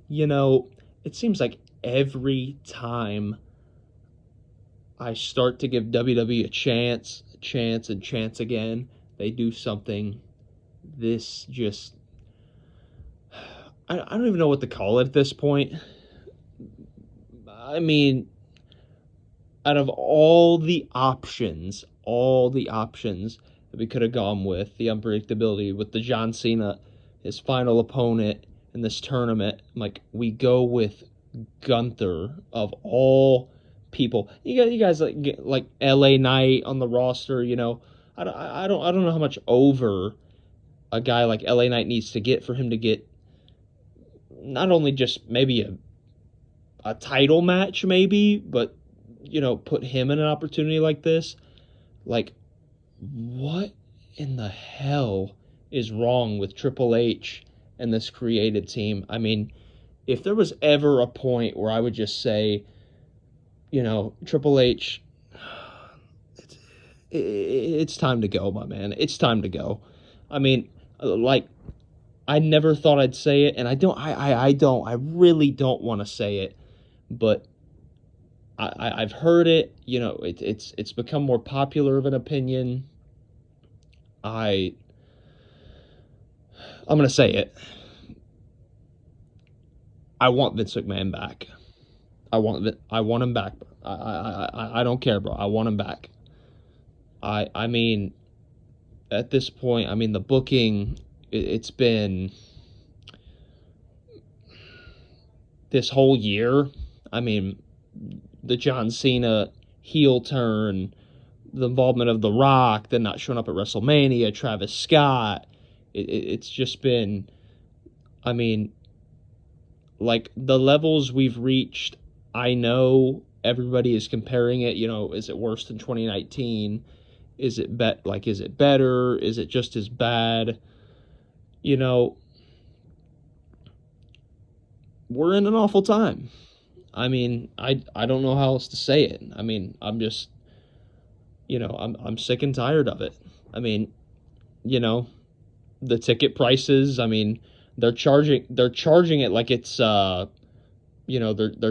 You know, it seems like every time I start to give WWE a chance, and chance again, they do something. This just, I don't even know what to call it at this point. I mean, out of all the options that we could have gone with, the unpredictability with the John Cena, his final opponent in this tournament, like we go with Gunther of all people. You guys like LA Knight on the roster. I don't know how much over a guy like LA Knight needs to get for him to get not only just maybe a title match, maybe, but put him in an opportunity like this. Like, what in the hell is wrong with Triple H and this creative team? I mean, if there was ever a point where I would just say, Triple H, it's time to go, my man. It's time to go. I mean, like, I never thought I'd say it, and I really don't want to say it, but I've heard it. It's become more popular of an opinion. I I'm gonna say it. I want Vince McMahon back. I want him back. I don't care, bro. I want him back. I mean, at this point, I mean the booking. It's been this whole year. I mean, the John Cena heel turn, the involvement of The Rock, then not showing up at WrestleMania, Travis Scott. It's just been, I mean, like the levels we've reached. I know everybody is comparing it. Is it worse than 2019? Is it is it better? Is it just as bad? You know, we're in an awful time. I mean, I don't know how else to say it. I mean, I'm just, I'm sick and tired of it. I mean, you know, the ticket prices, I mean, they're charging it like it's they're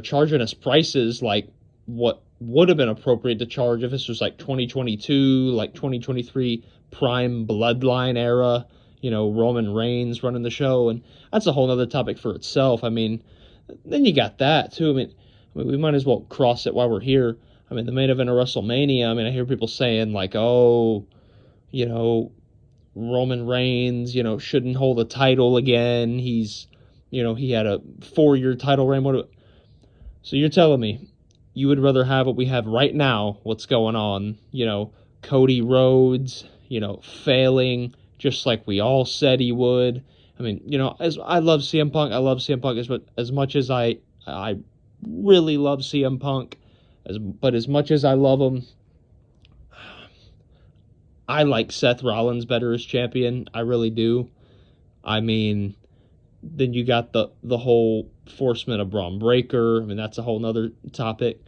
charging us prices like what would have been appropriate to charge if this was like 2022, like 2023 prime bloodline era, Roman Reigns running the show, and that's a whole other topic for itself. I mean, then you got that too. I mean, we might as well cross it while we're here. I mean, the main event of WrestleMania. I mean, I hear people saying like, "Oh, you know, Roman Reigns, shouldn't hold a title again. He had a 4-year title reign. So you're telling me you would rather have what we have right now? What's going on? Cody Rhodes, failing just like we all said he would. I mean, as I love CM Punk, I love CM Punk as much as I really love CM Punk, but as much as I love him, I like Seth Rollins better as champion. I really do. I mean, then you got the whole forcement of Braun Breaker. I mean, that's a whole nother topic.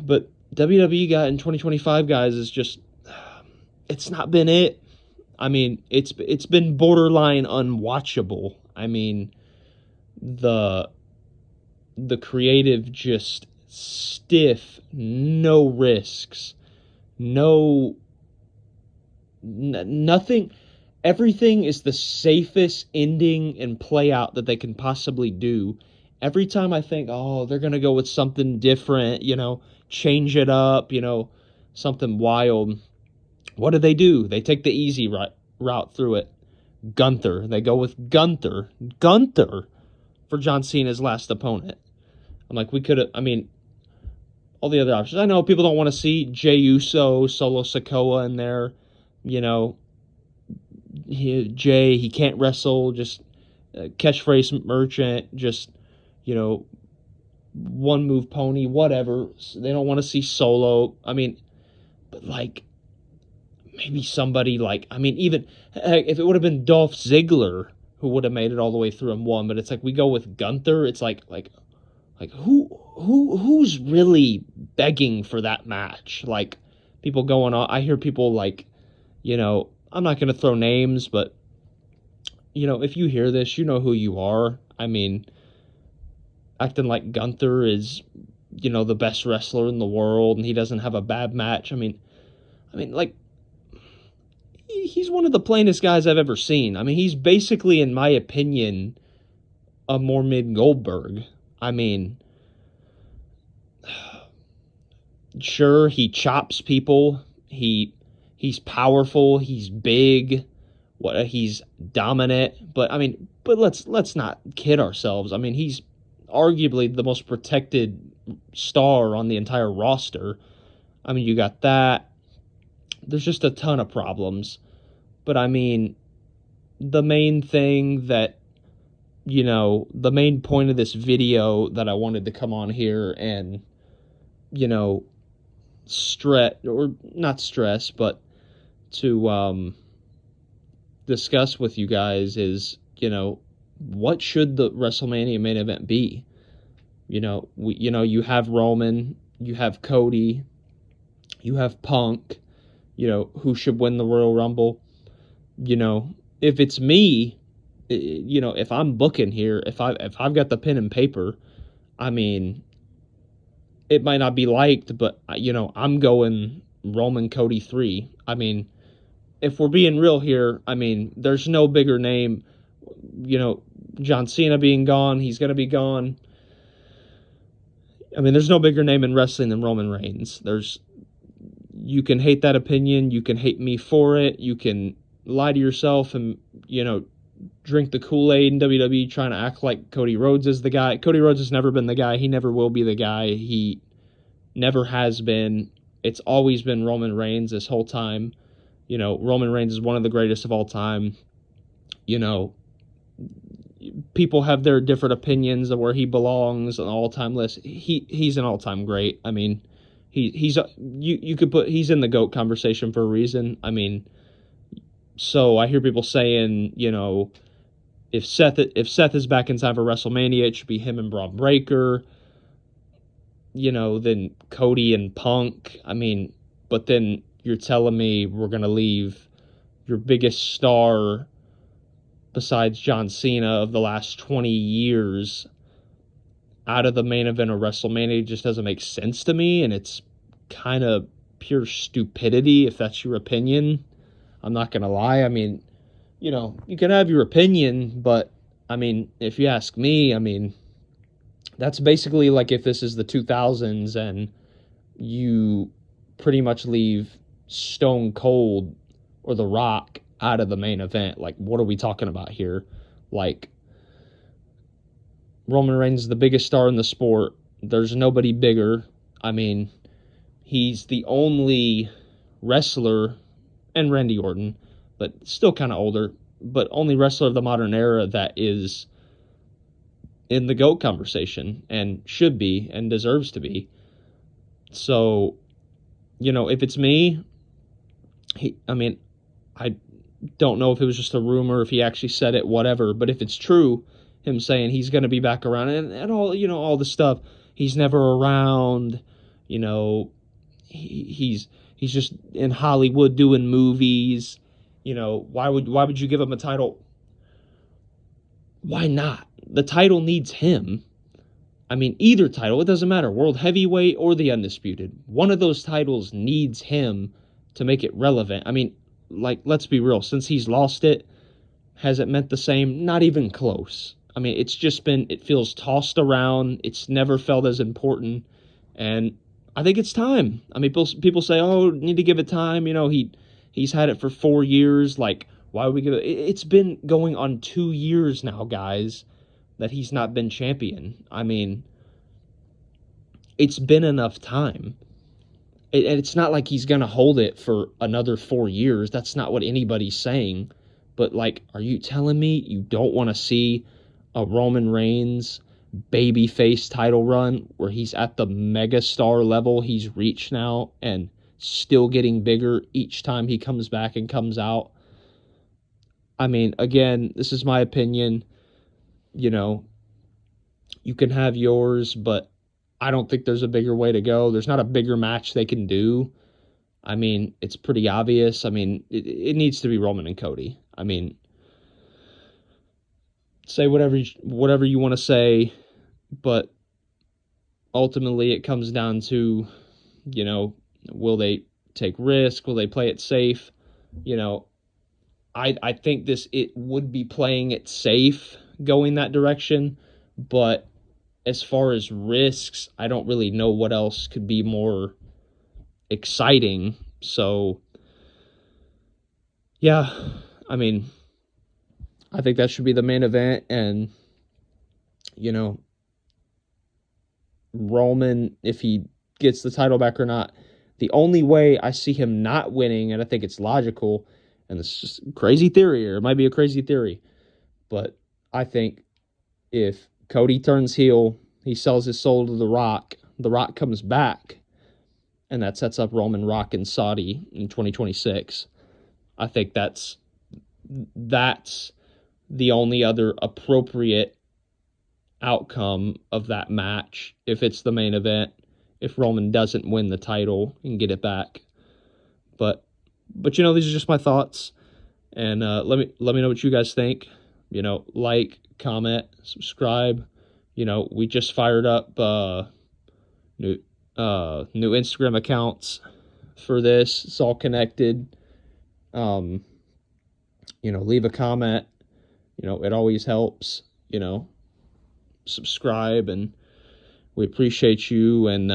But WWE got in 2025, guys, is just, it's not been it. I mean, it's been borderline unwatchable. I mean, the creative just stiff, no risks, no nothing. Everything is the safest ending and play out that they can possibly do. Every time I think, oh, they're gonna go with something different, change it up, something wild. What do? They take the easy route through it. Gunther. They go with Gunther. Gunther for John Cena's last opponent. I'm like, we could have, I mean, all the other options. I know people don't want to see Jey Uso, Solo Sikoa in there. He can't wrestle, just catchphrase merchant, just, one move pony, whatever. They don't want to see Solo. I mean, but like, maybe somebody like, I mean, even if it would have been Dolph Ziggler who would have made it all the way through and won, but it's like we go with Gunther. It's like who's really begging for that match? Like people going on. I hear people like, I'm not going to throw names, but if you hear this, you know who you are. I mean, acting like Gunther is, the best wrestler in the world and he doesn't have a bad match. I mean, like, he's one of the plainest guys I've ever seen. I mean, he's basically, in my opinion, a more mid Goldberg. I mean, sure, he chops people. He's powerful. He's big. He's dominant. But let's not kid ourselves. I mean, he's arguably the most protected star on the entire roster. I mean, you got that. There's just a ton of problems. But I mean, the main thing that, the main point of this video that I wanted to come on here and, stress, or not stress, but to discuss with you guys is, what should the WrestleMania main event be? You have Roman, you have Cody, you have Punk, who should win the Royal Rumble. If it's me, if I'm booking here, if I've got the pen and paper, I mean, it might not be liked, but I'm going Roman Cody 3. I mean, if we're being real here, I mean, there's no bigger name. John Cena being gone, he's going to be gone. I mean, there's no bigger name in wrestling than Roman Reigns. You can hate that opinion, you can hate me for it, you can lie to yourself and, drink the Kool-Aid in WWE trying to act like Cody Rhodes is the guy. Cody Rhodes has never been the guy. He never will be the guy. He never has been. It's always been Roman Reigns this whole time. Roman Reigns is one of the greatest of all time. People have their different opinions of where he belongs on the all-time list. He's an all-time great. I mean, you could put, he's in the GOAT conversation for a reason. I mean, so I hear people saying, if Seth is back in time for WrestleMania, it should be him and Braun Breaker. Then Cody and Punk. I mean, but then you're telling me we're gonna leave your biggest star besides John Cena of the last 20 years out of the main event of WrestleMania. It just doesn't make sense to me, and it's kind of pure stupidity if that's your opinion. I'm not going to lie. I mean, you can have your opinion, but, I mean, if you ask me, I mean, that's basically like if this is the 2000s and you pretty much leave Stone Cold or The Rock out of the main event. Like, what are we talking about here? Like, Roman Reigns is the biggest star in the sport. There's nobody bigger. I mean, he's the only wrestler, and Randy Orton, but still kind of older, but only wrestler of the modern era that is in the GOAT conversation and should be and deserves to be. So, if it's me, I don't know if it was just a rumor, if he actually said it, whatever, but if it's true, him saying he's going to be back around and all, all the stuff, he's never around, he's just in Hollywood doing movies. Why would you give him a title? Why not? The title needs him. I mean, either title, it doesn't matter, World Heavyweight or the Undisputed. One of those titles needs him to make it relevant. I mean, like, let's be real. Since he's lost it, has it meant the same? Not even close. I mean, it feels tossed around. It's never felt as important. And I think it's time. I mean, people say, oh, need to give it time. He's had it for 4 years. Like, why would we give it? It's been going on 2 years now, guys, that he's not been champion. I mean, it's been enough time. And it's not like he's going to hold it for another 4 years. That's not what anybody's saying. But, like, are you telling me you don't want to see a Roman Reigns babyface title run where he's at the megastar level he's reached now and still getting bigger each time he comes back and comes out? I mean, again, this is my opinion. You can have yours, but I don't think there's a bigger way to go. There's not a bigger match they can do. I mean, it's pretty obvious. I mean, it needs to be Roman and Cody. I mean, say whatever you want to say, but ultimately it comes down to, will they take risk? Will they play it safe? You know, I think it would be playing it safe going that direction, but as far as risks, I don't really know what else could be more exciting. So, yeah, I mean, I think that should be the main event. And, you know, Roman, if he gets the title back or not, the only way I see him not winning, and I think it's logical, and it's just crazy theory, or it might be a crazy theory, but I think if Cody turns heel, he sells his soul to The Rock comes back, and that sets up Roman Rock and Saudi in 2026. I think that's the only other appropriate outcome of that match if it's the main event, if Roman doesn't win the title and get it back. But these are just my thoughts, and let me know what you guys think. Like, comment, subscribe. We just fired up new Instagram accounts for this. It's all connected. Leave a comment. It always helps. Subscribe, and we appreciate you. And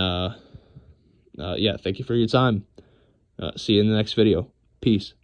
yeah, thank you for your time. See you in the next video. Peace.